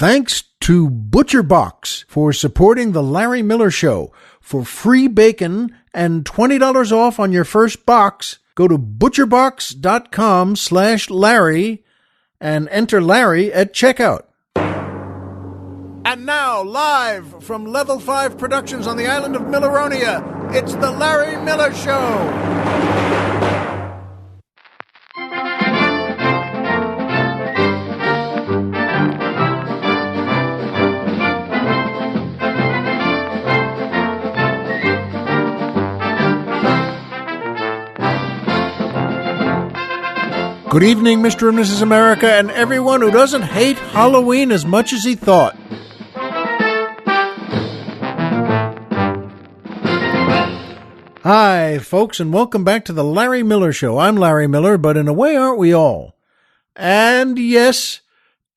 Thanks to ButcherBox for supporting The Larry Miller Show. For free bacon and $20 off on your first box, go to butcherbox.com/Larry and enter Larry at checkout. And now, live from Level 5 Productions on the island of Milleronia, it's The Larry Miller Show. Good evening, Mr. and Mrs. America, and everyone who doesn't hate Halloween as much as he thought. Hi, folks, and welcome back to the Larry Miller Show. I'm Larry Miller, but in a way, aren't we all? And yes,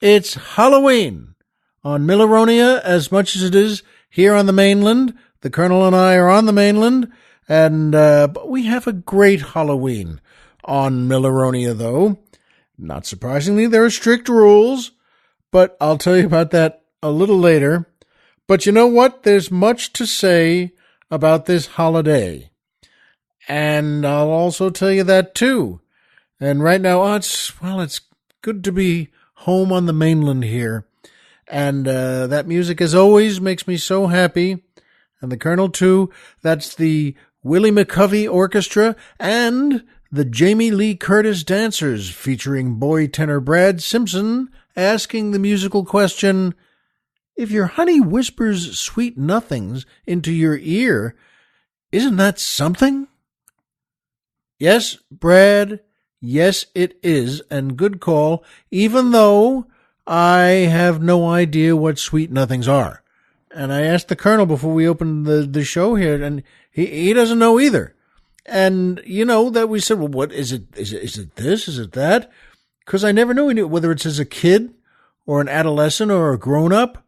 it's Halloween on Milleronia as much as it is here on the mainland. The Colonel and I are on the mainland, and but we have a great Halloween on Milleronia, though. Not surprisingly, there are strict rules, but I'll tell you about that a little later. But you know what? There's much to say about this holiday. And I'll also tell you that, too. And right now, it's good to be home on the mainland here. And that music, as always, makes me so happy. And the Colonel, too. That's the Willie McCovey Orchestra and the Jamie Lee Curtis Dancers, featuring boy tenor Brad Simpson, asking the musical question, if your honey whispers sweet nothings into your ear, isn't that something? Yes, Brad, yes it is, and good call, even though I have no idea what sweet nothings are. And I asked the Colonel before we opened the show here, and he doesn't know either. And, you know, that we said, well, what is it? Is it this? Is it that? Because I never knew whether it's as a kid or an adolescent or a grown-up.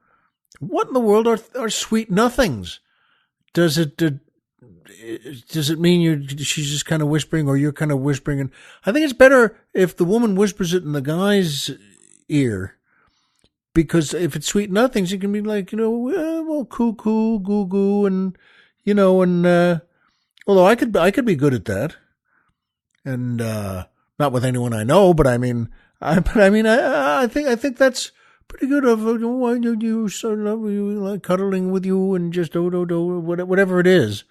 What in the world are sweet nothings? Does it mean she's just kind of whispering or you're kind of whispering? And I think it's better if the woman whispers it in the guy's ear. Because if it's sweet nothings, it can be like, well, cuckoo, goo goo, and, although I could be good at that, and not with anyone I know, but I think that's pretty good. Of you so lovely, like cuddling with you, and just whatever it is,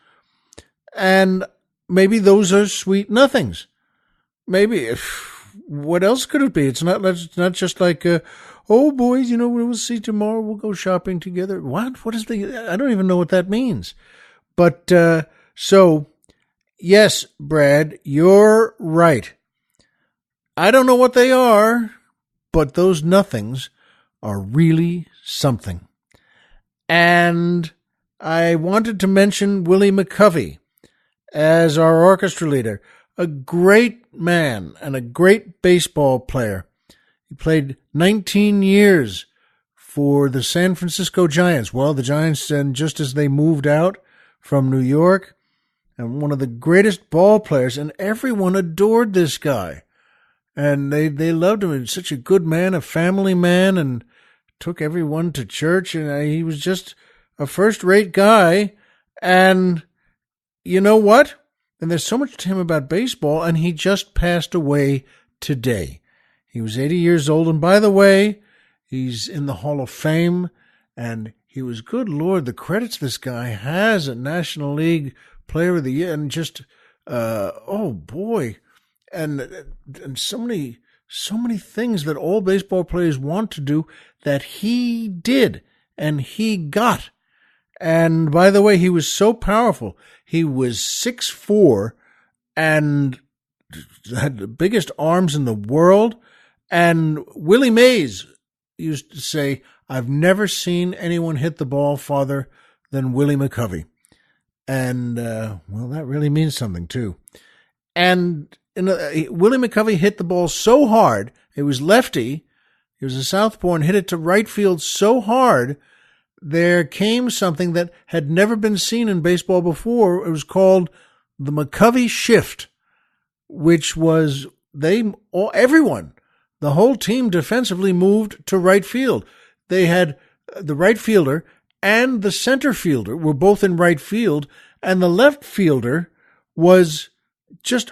and maybe those are sweet nothings. Maybe what else could it be? It's not just like oh boys, we'll see tomorrow. We'll go shopping together. What is I don't even know what that means, but. So, yes, Brad, you're right. I don't know what they are, but those nothings are really something. And I wanted to mention Willie McCovey as our orchestra leader, a great man and a great baseball player. He played 19 years for the San Francisco Giants. Well, the Giants, and just as they moved out from New York, and one of the greatest ball players, and everyone adored this guy. And they loved him. He was such a good man, a family man, and took everyone to church. And he was just a first-rate guy. And you know what? And there's so much to him about baseball, and he just passed away today. He was 80 years old. And by the way, he's in the Hall of Fame. And he was, good Lord, the credits this guy has at National League Player of the Year, and just oh boy, and so many things that all baseball players want to do that he did and he got. And by the way, he was so powerful. He was 6'4" and had the biggest arms in the world. And Willie Mays used to say, "I've never seen anyone hit the ball farther than Willie McCovey." And, well, that really means something, too. And Willie McCovey hit the ball so hard, it was lefty, he was a southpaw, and hit it to right field so hard, there came something that had never been seen in baseball before. It was called the McCovey shift, which was everyone, the whole team defensively moved to right field. they had the right fielder and the center fielder were both in right field, and the left fielder was just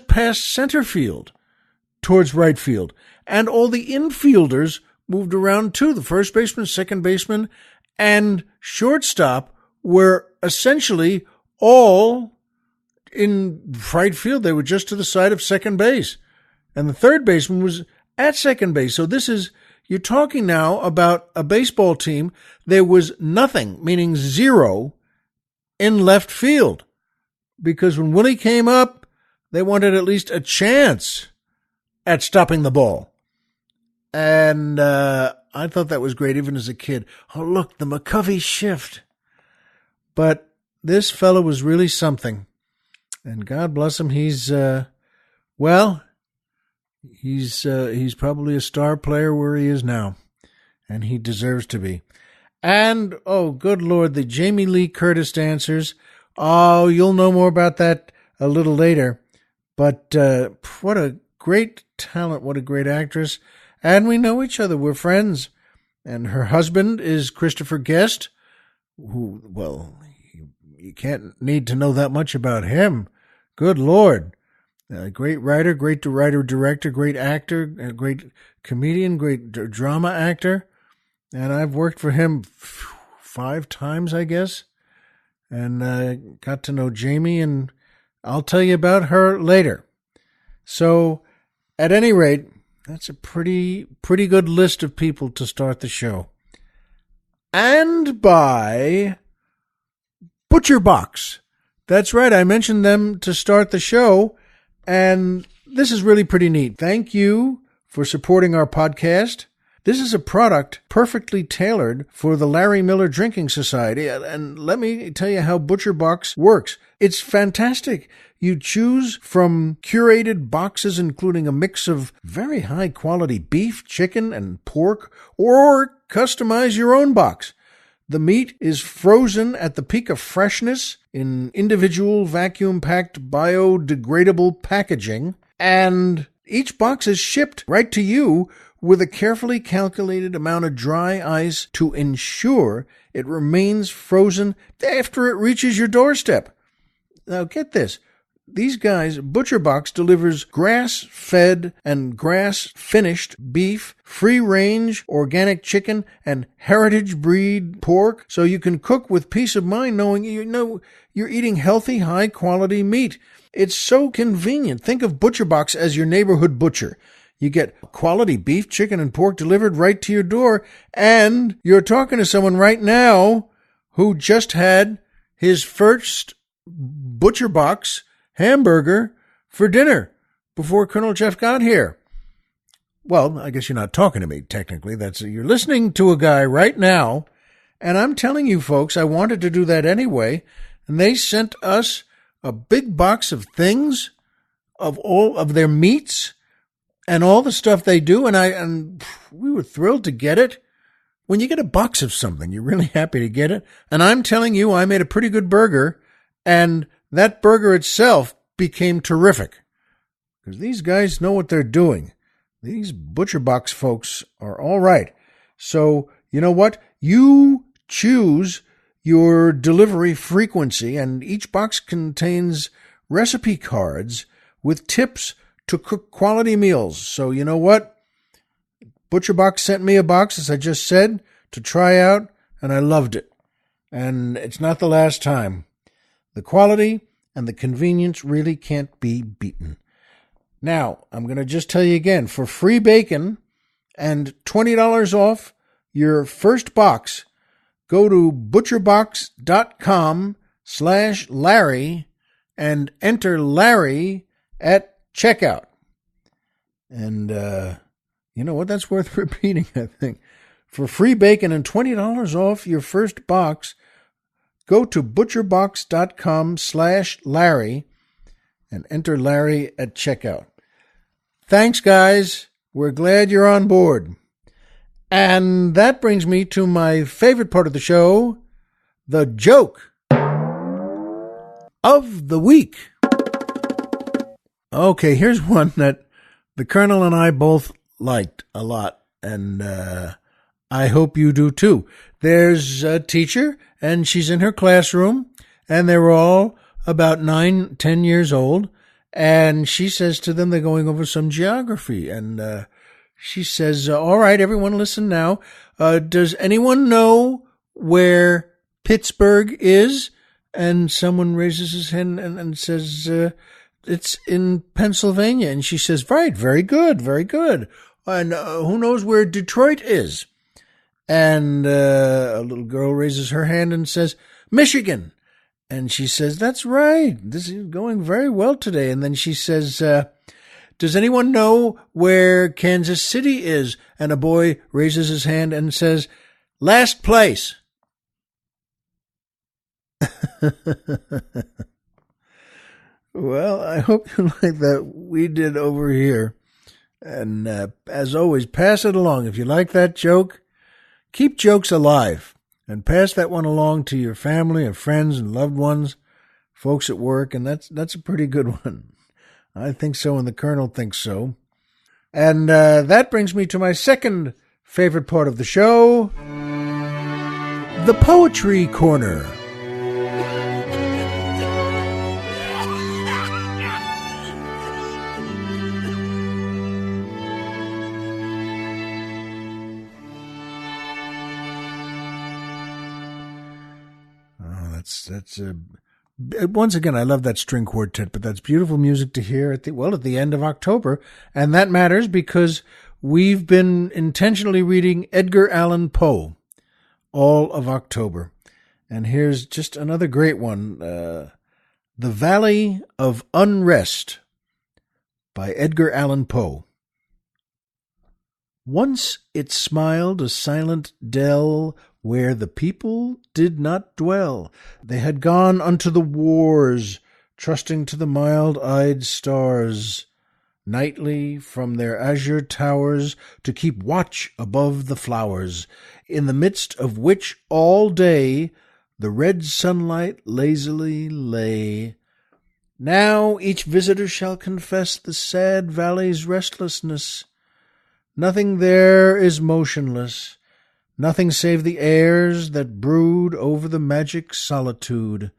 past center field towards right field. And all the infielders moved around too. The first baseman, second baseman, and shortstop were essentially all in right field. They were just to the side of second base. And the third baseman was at second base. So you're talking now about a baseball team. There was nothing, meaning zero, in left field. Because when Willie came up, they wanted at least a chance at stopping the ball. And I thought that was great even as a kid. Oh, look, the McCovey shift. But this fellow was really something. And God bless him, he's probably a star player where he is now. And he deserves to be. And, oh, good Lord, the Jamie Lee Curtis dancers. Oh, you'll know more about that a little later. But what a great talent, what a great actress. And we know each other, we're friends. And her husband is Christopher Guest, who, well, you can't need to know that much about him. Good Lord. Great writer, great writer-director, great actor, great comedian, great drama actor. And I've worked for him 5 times, I guess. And got to know Jamie, and I'll tell you about her later. So, at any rate, that's a pretty good list of people to start the show. And by ButcherBox. That's right, I mentioned them to start the show, and this is really pretty neat. Thank you for supporting our podcast. This is a product perfectly tailored for the Larry Miller Drinking Society, and let me tell you how ButcherBox works. It's fantastic. You choose from curated boxes including a mix of very high-quality beef, chicken, and pork, or customize your own box. The meat is frozen at the peak of freshness in individual vacuum-packed biodegradable packaging, and each box is shipped right to you with a carefully calculated amount of dry ice to ensure it remains frozen after it reaches your doorstep. Now get this. These guys, ButcherBox delivers grass-fed and grass-finished beef, free-range organic chicken, and heritage breed pork, so you can cook with peace of mind knowing you're eating healthy, high-quality meat. It's so convenient. Think of ButcherBox as your neighborhood butcher. You get quality beef, chicken, and pork delivered right to your door, and you're talking to someone right now who just had his first ButcherBox hamburger for dinner before Colonel Jeff got here. Well, I guess you're not talking to me, technically. You're listening to a guy right now, and I'm telling you folks, I wanted to do that anyway, and they sent us a big box of things, of all of their meats, and all the stuff they do, and we were thrilled to get it. When you get a box of something, you're really happy to get it, and I'm telling you, I made a pretty good burger, and that burger itself became terrific because these guys know what they're doing. These ButcherBox folks are all right. So, you know what? You choose your delivery frequency, and each box contains recipe cards with tips to cook quality meals. So, you know what? ButcherBox sent me a box, as I just said, to try out, and I loved it. And it's not the last time. The quality and the convenience really can't be beaten. Now, I'm going to just tell you again, for free bacon and $20 off your first box, go to butcherbox.com/Larry and enter Larry at checkout. And you know what? That's worth repeating, I think. For free bacon and $20 off your first box, go to butcherbox.com/Larry and enter Larry at checkout. Thanks, guys. We're glad you're on board. And that brings me to my favorite part of the show, the joke of the week. Okay, here's one that the Colonel and I both liked a lot. And I hope you do too. There's a teacher, and she's in her classroom, and they're all about 9, 10 years old, and she says to them, they're going over some geography, and she says, all right, everyone listen now. Does anyone know where Pittsburgh is? And someone raises his hand and says, it's in Pennsylvania. And she says, right, very good, very good. And who knows where Detroit is? And a little girl raises her hand and says, Michigan. And she says, that's right. This is going very well today. And then she says, does anyone know where Kansas City is? And a boy raises his hand and says, last place. Well, I hope you like that we did over here. And as always, pass it along. If you like that joke, keep jokes alive and pass that one along to your family and friends and loved ones, folks at work, and that's a pretty good one. I think so, and the Colonel thinks so. And that brings me to my second favorite part of the show, the Poetry Corner. That's once again, I love that string quartet, but that's beautiful music to hear at the end of October. And that matters because we've been intentionally reading Edgar Allan Poe all of October. And here's just another great one, The Valley of Unrest by Edgar Allan Poe. Once it smiled a silent dell where the people did not dwell. They had gone unto the wars, trusting to the mild-eyed stars, nightly from their azure towers to keep watch above the flowers, in the midst of which all day the red sunlight lazily lay. Now each visitor shall confess the sad valley's restlessness. Nothing there is motionless, nothing save the airs that brood over the magic solitude.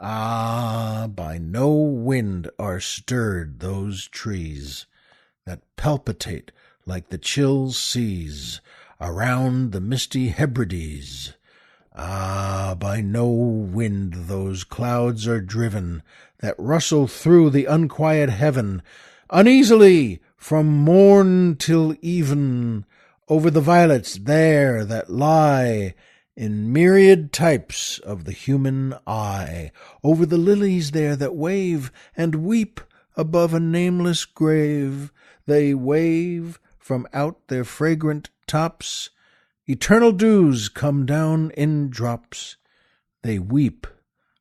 Ah, by no wind are stirred those trees that palpitate like the chill seas around the misty Hebrides. Ah, by no wind those clouds are driven that rustle through the unquiet heaven, uneasily from morn till even, over the violets there that lie in myriad types of the human eye, over the lilies there that wave and weep above a nameless grave. They wave from out their fragrant tops, eternal dews come down in drops. They weep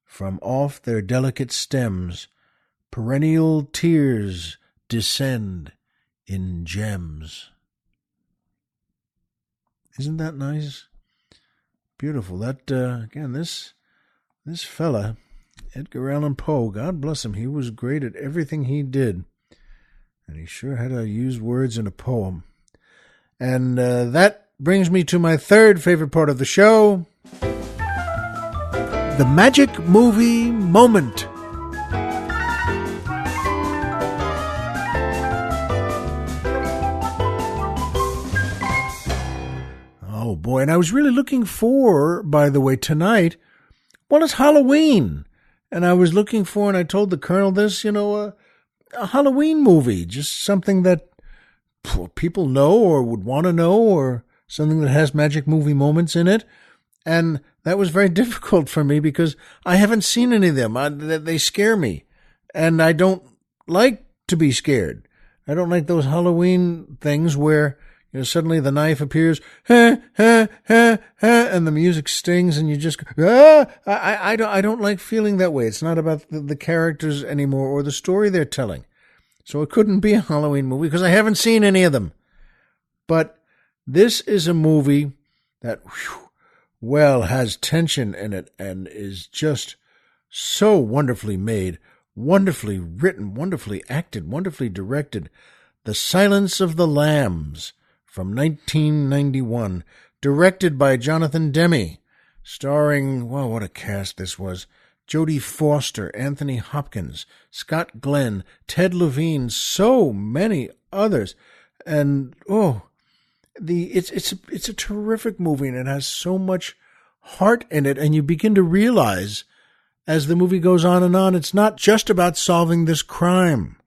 from off their delicate stems, perennial tears descend in gems. Isn't that nice? Beautiful. That again, this fella, Edgar Allan Poe, God bless him, he was great at everything he did, and he sure had to use words in a poem. And that brings me to my third favorite part of the show, the Magic Movie Moment. Oh boy, and I was really looking for, by the way, tonight, well, it's Halloween. And I was looking for, and I told the Colonel this, a Halloween movie, just something that people know or would want to know, or something that has magic movie moments in it. And that was very difficult for me because I haven't seen any of them. They scare me. And I don't like to be scared. I don't like those Halloween things where suddenly the knife appears, and the music stings, and you just go, I don't like feeling that way. It's not about the characters anymore or the story they're telling. So it couldn't be a Halloween movie because I haven't seen any of them. But this is a movie that, has tension in it and is just so wonderfully made, wonderfully written, wonderfully acted, wonderfully directed. The Silence of the Lambs, from 1991, directed by Jonathan Demme, starring, well, what a cast this was. Jodie Foster, Anthony Hopkins, Scott Glenn, Ted Levine, so many others. And, it's a terrific movie, and it has so much heart in it, and you begin to realize as the movie goes on and on, it's not just about solving this crime.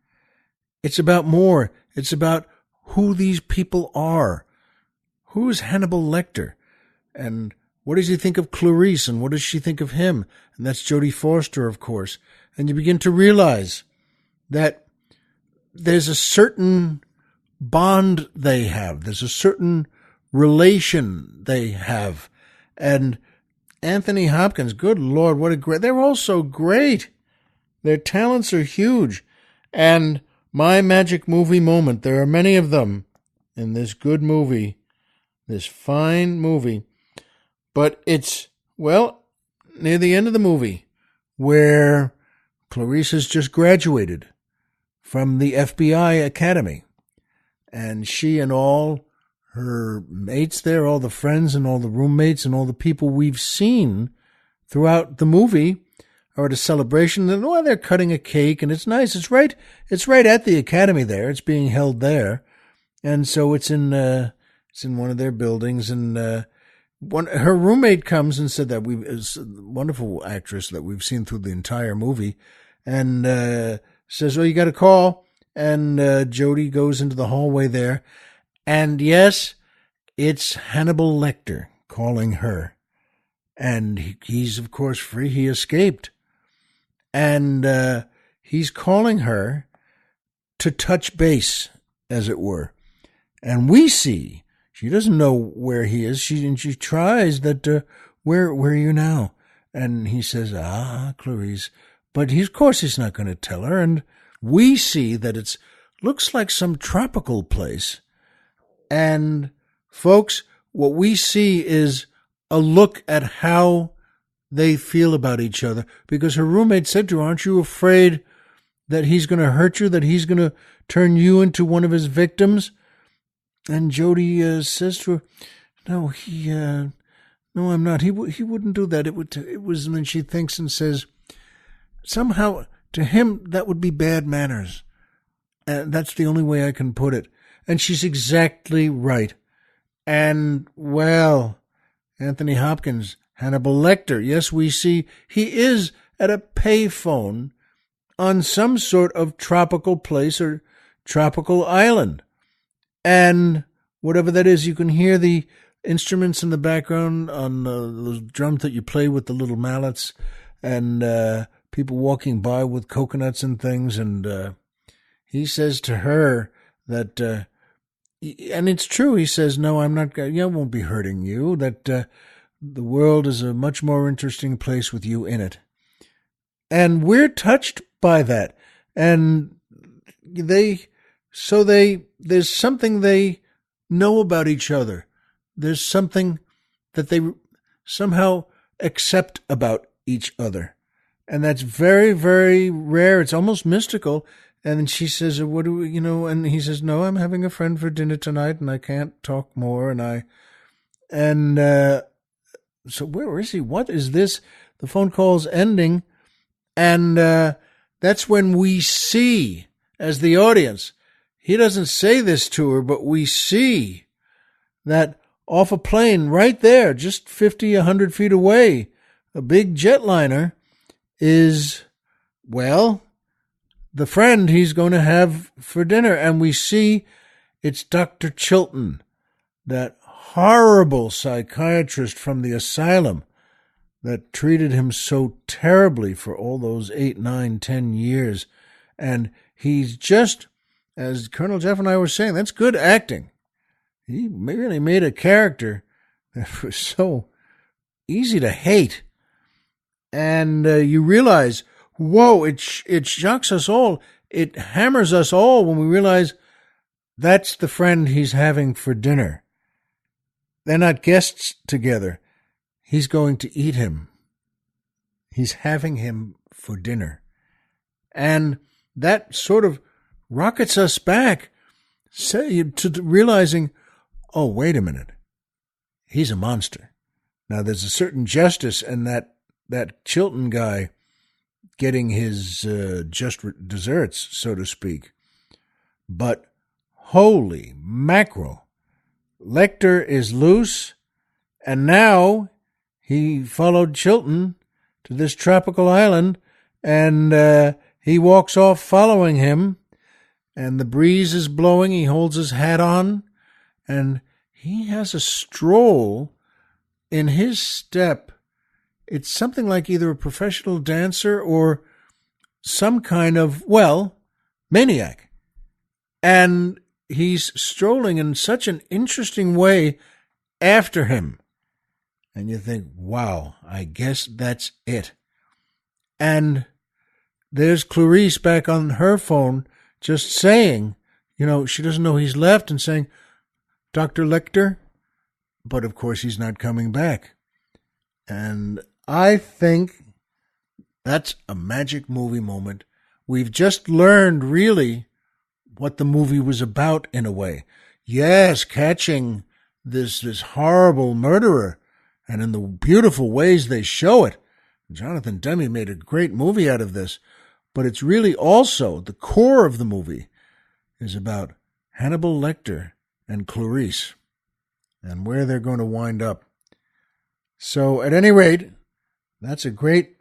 It's about more. It's about who these people are. Who is Hannibal Lecter? And what does he think of Clarice, and what does she think of him? And that's Jodie Foster, of course. And you begin to realize that there's a certain bond they have. There's a certain relation they have. And Anthony Hopkins, good Lord, what a great... They're all so great. Their talents are huge. And my magic movie moment, there are many of them in this good movie, this fine movie. But it's, well, near the end of the movie, where Clarice has just graduated from the FBI Academy. And she and all her mates there, all the friends and all the roommates and all the people we've seen throughout the movie are at a celebration. And they're cutting a cake, and it's nice. It's right at the Academy there. It's being held there. And so it's in one of their buildings, and her roommate comes and said that is a wonderful actress that we've seen through the entire movie, and says, "Oh, you got a call." And Jodie goes into the hallway there, and yes, it's Hannibal Lecter calling her, and he's of course free. He escaped, and he's calling her to touch base, as it were, and we see. She doesn't know where he is. She tries that, where are you now? And he says, Clarice. But of course he's not going to tell her. And we see that looks like some tropical place. And folks, what we see is a look at how they feel about each other. Because her roommate said to her, aren't you afraid that he's going to hurt you, that he's going to turn you into one of his victims? And Jodie says to her, "No, no, I'm not. He wouldn't do that. It was." And then she thinks and says, "Somehow to him that would be bad manners, and that's the only way I can put it." And she's exactly right. And well, Anthony Hopkins, Hannibal Lecter. Yes, we see he is at a payphone on some sort of tropical place or tropical island. And whatever that is, you can hear the instruments in the background on those drums that you play with the little mallets, and people walking by with coconuts and things. And he says to her that, and it's true, he says, "No, I'm not, I won't be hurting you, that the world is a much more interesting place with you in it." And we're touched by that. And there's something they know about each other. There's something that they somehow accept about each other. And that's very, very rare. It's almost mystical. And she says, "What do we, and he says, "No, I'm having a friend for dinner tonight and I can't talk more." So where is he? What is this? The phone call's ending. And that's when we see, as the audience, he doesn't say this to her, but we see that off a plane right there, just 50, 100 feet away, a big jetliner is, well, the friend he's going to have for dinner. And we see it's Dr. Chilton, that horrible psychiatrist from the asylum that treated him so terribly for all those 8, 9, 10 years. And he's just, as Colonel Jeff and I were saying, that's good acting. He really made a character that was so easy to hate. And you realize, whoa, it shocks us all. It hammers us all when we realize that's the friend he's having for dinner. They're not guests together. He's going to eat him. He's having him for dinner. And that sort of rockets us back to realizing, oh, wait a minute. he's a monster. Now, there's a certain justice in that Chilton guy getting his just desserts, so to speak. But holy mackerel, Lecter is loose, and now he followed Chilton to this tropical island, and he walks off following him, and the breeze is blowing. He holds his hat on, and he has a stroll in his step. It's something like either a professional dancer or some kind of, maniac. And he's strolling in such an interesting way after him. And you think, wow, I guess that's it. And there's Clarice back on her phone just saying, she doesn't know he's left, and saying, Dr. Lecter. But of course he's not coming back. And I think that's a magic movie moment. We've just learned really what the movie was about in a way. Yes, catching this horrible murderer, and in the beautiful ways they show it. Jonathan Demme made a great movie out of this, but it's really also the core of the movie is about Hannibal Lecter and Clarice and where they're going to wind up. So at any rate, that's a great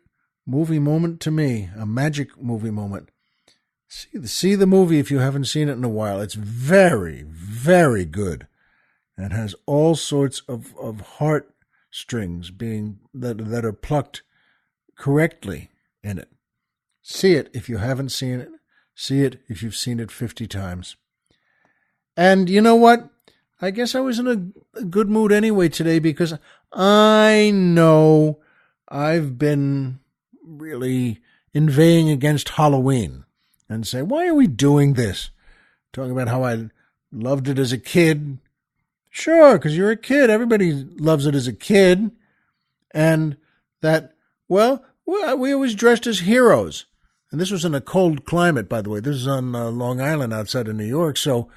movie moment to me, a magic movie moment. See the movie if you haven't seen it in a while. It's very, very good and has all sorts of heartstrings being that are plucked correctly in it. See it if you haven't seen it. See it if you've seen it 50 times. And you know what? I guess I was in a good mood anyway today, because I know I've been really inveighing against Halloween and say, why are we doing this? Talking about how I loved it as a kid. Sure, because you're a kid. Everybody loves it as a kid. And that, we always dressed as heroes. And this was in a cold climate, by the way. This is on Long Island outside of New York. So,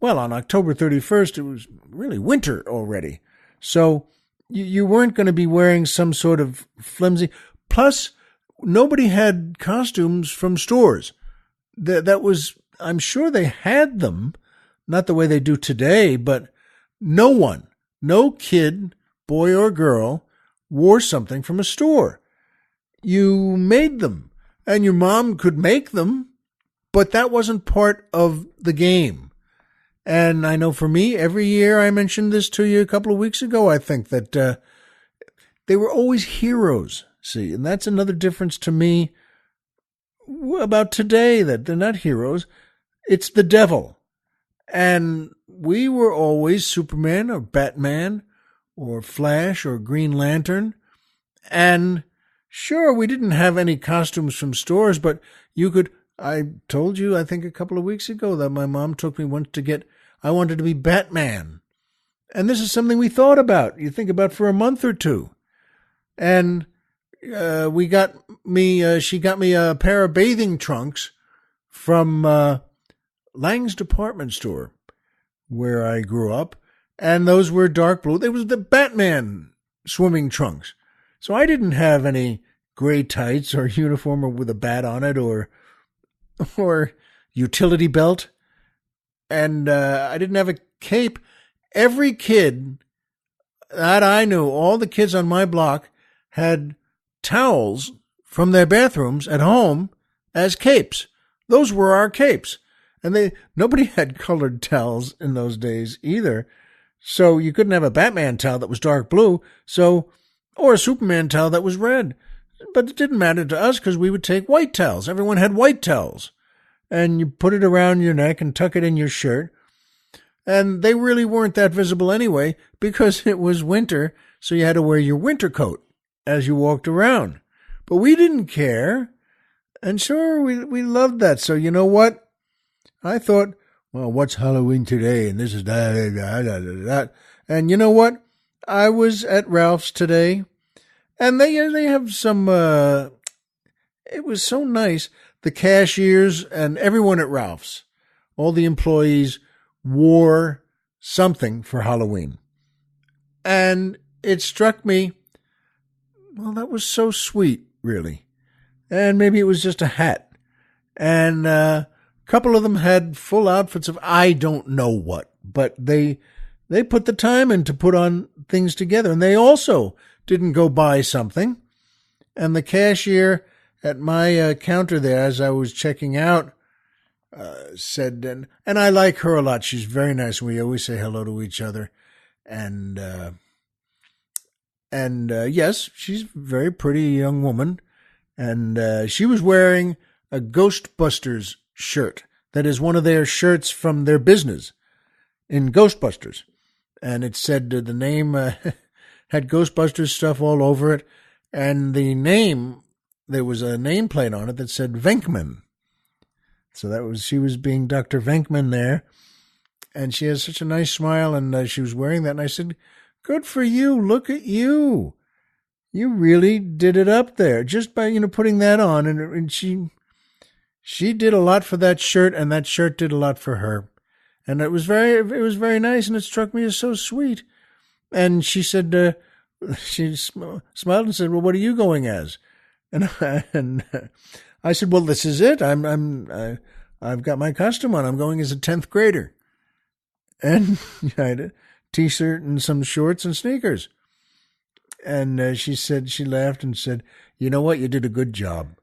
on October 31st, it was really winter already. So you weren't going to be wearing some sort of flimsy. Plus, nobody had costumes from stores. That was, I'm sure they had them, not the way they do today, but no kid, boy or girl, wore something from a store. You made them, and your mom could make them, but that wasn't part of the game. And I know for me, every year, I mentioned this to you a couple of weeks ago, I think, that they were always heroes, see, and that's another difference to me about today, that they're not heroes, it's the devil. And we were always Superman or Batman or Flash or Green Lantern. And sure, we didn't have any costumes from stores, but you could, I told you, I think a couple of weeks ago, that my mom took me once I wanted to be Batman. And this is something we thought about. You think about for a month or two. And she got me a pair of bathing trunks from Lang's department store where I grew up. And those were dark blue. They was the Batman swimming trunks. So I didn't have any gray tights or uniform or with a bat on it or utility belt. And I didn't have a cape. Every kid that I knew, all the kids on my block, had towels from their bathrooms at home as capes. Those were our capes. And nobody had colored towels in those days either. So you couldn't have a Batman towel that was dark blue, or a Superman towel that was red. But it didn't matter to us because we would take white towels. Everyone had white towels. And you put it around your neck and tuck it in your shirt. And they really weren't that visible anyway because it was winter, so you had to wear your winter coat as you walked around. But we didn't care. And sure, we loved that. So you know what? I thought, what's Halloween today? And this is that. And you know what? I was at Ralph's today, and they have some, it was so nice. The cashiers and everyone at Ralph's, all the employees wore something for Halloween. And it struck me, well, that was so sweet, really. And maybe it was just a hat. And a couple of them had full outfits of I don't know what, but they put the time in to put on things together. And they also didn't go buy something. And the cashier at my counter there, as I was checking out, said, and I like her a lot. She's very nice. We always say hello to each other. And yes, she's a very pretty young woman. And she was wearing a Ghostbusters shirt. That is one of their shirts from their business in Ghostbusters. And it said the name had Ghostbusters stuff all over it. And the name, there was a nameplate on it that said Venkman. So she was being Dr. Venkman there. And she has such a nice smile, and she was wearing that. And I said, good for you. Look at you. You really did it up there just by, putting that on. And she did a lot for that shirt, and that shirt did a lot for her. And it was very nice, and it struck me as so sweet. And she said, she smiled and said, well, what are you going as? And I said, well, this is it. I've got my costume on. I'm going as a 10th grader. And I had a t-shirt and some shorts and sneakers. And she laughed and said, you know what? You did a good job.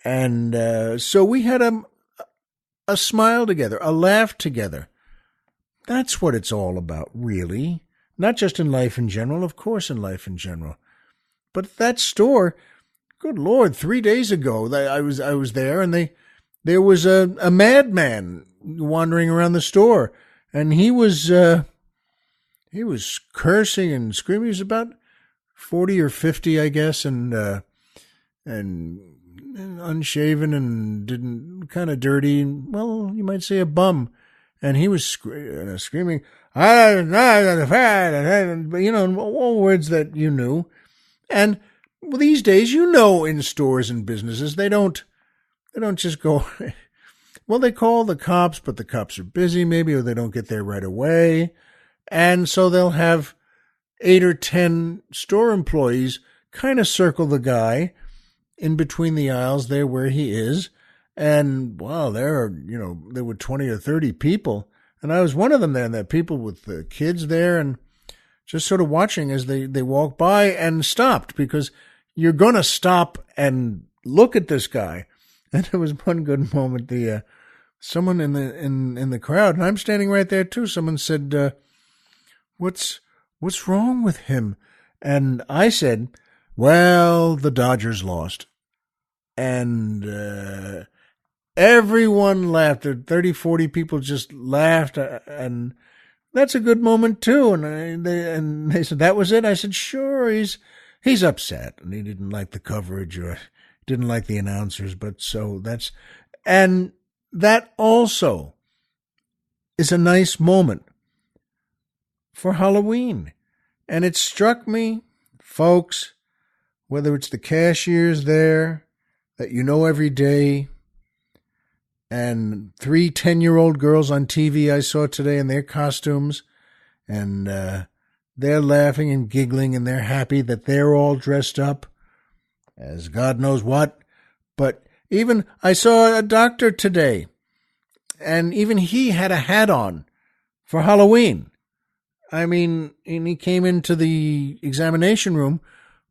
And so we had a smile together, a laugh together. That's what it's all about, really. Not just in life in general, of course in life in general. But that store, good Lord, 3 days ago, I was there, and there was a madman wandering around the store, and he was cursing and screaming. He was about 40 or 50, I guess, and unshaven and kind of dirty, well, you might say a bum. And he was screaming, all words that you knew. And these days, in stores and businesses, they don't just go, well, they call the cops, but the cops are busy maybe, or they don't get there right away. And so they'll have 8 or 10 store employees kind of circle the guy in between the aisles there where he is. And wow, there were 20 or 30 people. And I was one of them there, and there are people with the kids there, and just sort of watching as they walked by, and stopped, because you're going to stop and look at this guy. And there was one good moment. Someone in the crowd, and I'm standing right there too. Someone said, "What's wrong with him?" And I said, "Well, the Dodgers lost." And everyone laughed. 30, 40 people just laughed, and that's a good moment too. And they said, "That was it?" I said, "Sure, he's upset, and he didn't like the coverage or didn't like the announcers, but so that's..." And that also is a nice moment for Halloween. And it struck me, folks, whether it's the cashiers there that every day, and 3 10-year-old girls on TV I saw today in their costumes, and they're laughing and giggling, and they're happy that they're all dressed up as God knows what. But even I saw a doctor today, and even he had a hat on for Halloween. I mean, and he came into the examination room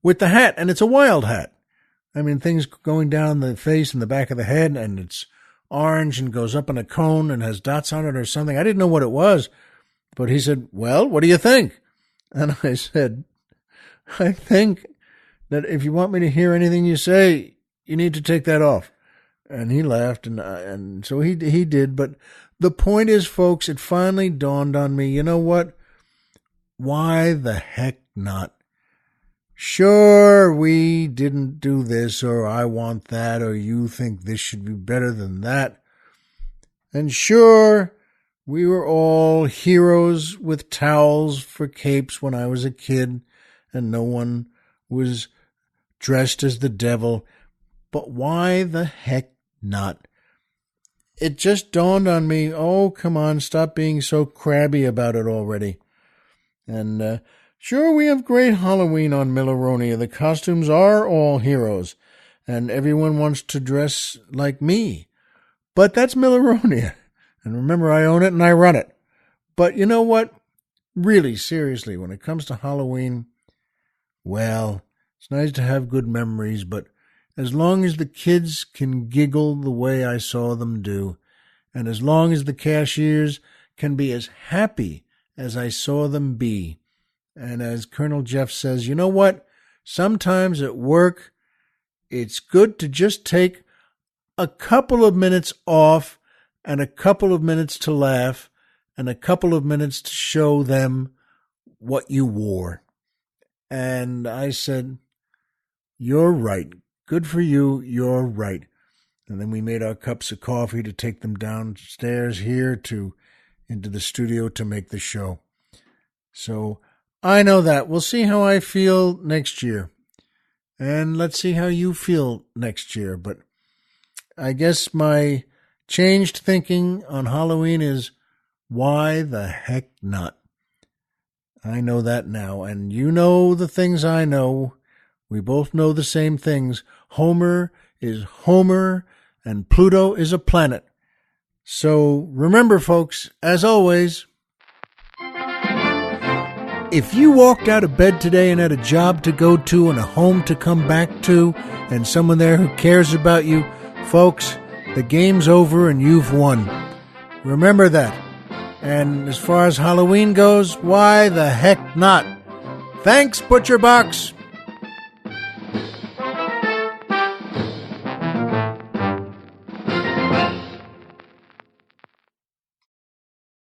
with the hat, and it's a wild hat. I mean, things going down the face and the back of the head, and it's orange and goes up in a cone and has dots on it or something. I didn't know what it was, but he said, "Well, what do you think?" And I said, "I think that if you want me to hear anything you say, you need to take that off." And he laughed, and so he did. But the point is, folks, it finally dawned on me, you know what? Why the heck not? Sure, we didn't do this, or I want that, or you think this should be better than that. And sure, we were all heroes with towels for capes when I was a kid, and no one was dressed as the devil. But why the heck not? It just dawned on me, oh, come on, stop being so crabby about it already. And Sure, we have great Halloween on Milleronia. The costumes are all heroes, and everyone wants to dress like me. But that's Milleronia. And remember, I own it and I run it. But you know what? Really, seriously, when it comes to Halloween, well, it's nice to have good memories, but as long as the kids can giggle the way I saw them do, and as long as the cashiers can be as happy as I saw them be, and as Colonel Jeff says, you know what? Sometimes at work, it's good to just take a couple of minutes off and a couple of minutes to laugh and a couple of minutes to show them what you wore. And I said, you're right. Good for you. You're right. And then we made our cups of coffee to take them downstairs here into the studio to make the show. So I know that. We'll see how I feel next year. And let's see how you feel next year. But I guess my changed thinking on Halloween is, why the heck not? I know that now. And you know the things I know. We both know the same things. Homer is Homer, and Pluto is a planet. So remember, folks, as always, if you walked out of bed today and had a job to go to and a home to come back to and someone there who cares about you, folks, the game's over and you've won. Remember that. And as far as Halloween goes, why the heck not? Thanks, ButcherBox.